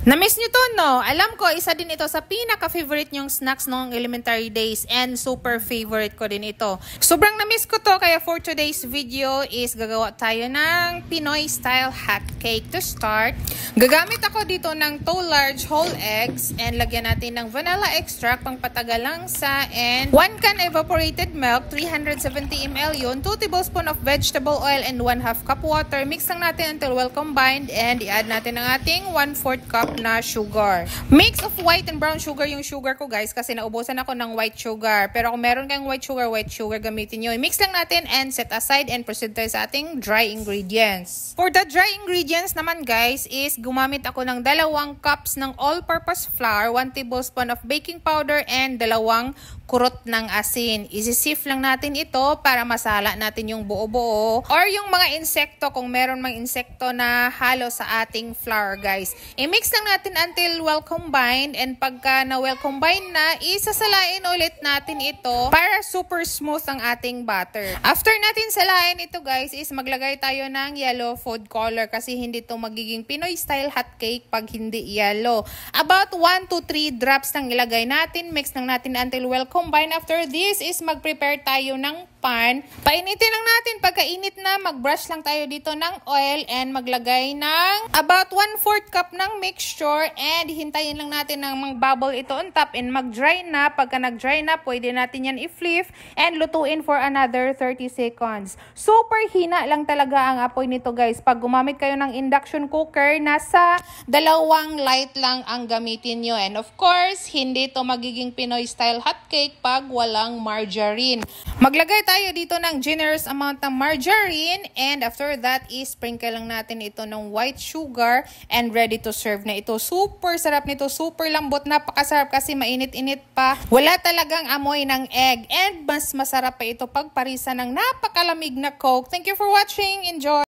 Na-miss nyo to, no? Alam ko, isa din ito sa pinaka-favorite nyong snacks noong elementary days and super favorite ko din ito. Sobrang na-miss ko to, kaya for today's video is gagawa tayo ng Pinoy-style hot cake. To start, gagamit ako dito ng 2 large whole eggs and lagyan natin ng vanilla extract pang patagal lang sa and 1 can evaporated milk, 370 ml yun, 2 tablespoon of vegetable oil and 1/2 cup water. Mix lang natin until well combined and i-add natin ang ating 1/4 cup na sugar. Mix of white and brown sugar yung sugar ko, guys, kasi naubusan ako ng white sugar. Pero kung meron kang white sugar gamitin nyo. I-mix lang natin and set aside and proceed tayo sa ating dry ingredients. For the dry ingredients naman, guys, is gumamit ako ng 2 cups ng all-purpose flour, 1 tablespoon of baking powder, and 2 kurot ng asin. Isi-sift lang natin ito para masala natin yung buo-buo or yung mga insekto kung meron mang insekto na halo sa ating flour, guys. I-mix lang natin until well combined and pagka na well combined na, isasalain ulit natin ito para super smooth ang ating butter. After natin salain ito, guys, is maglagay tayo ng yellow food color kasi hindi to magiging Pinoy style hot cake pag hindi yellow. About 1 to 3 drops lang ilagay natin. Mix lang natin until well combined. After this is mag-prepare tayo ng pan. Painitin lang natin. Pagkainit na, mag-brush lang tayo dito ng oil and maglagay ng about 1/4 cup ng mixture and hintayin lang natin ng mag-bubble ito on top and mag-dry na. Pagka nag-dry na, pwede natin yan i-flip and lutuin for another 30 seconds. Super hina lang talaga ang apoy nito, guys. Pag gumamit kayo ng induction cooker, nasa 2 light lang ang gamitin nyo. And of course, hindi to magiging Pinoy style hot cake pag walang margarine. Maglagay tayo dito ng generous amount ng margarine and after that is sprinkle lang natin ito ng white sugar and ready to serve na ito. Super sarap nito, super lambot, napakasarap kasi mainit-init pa. Wala talagang amoy ng egg and mas masarap pa ito pag parisa ng napakalamig na Coke. Thank you for watching. Enjoy!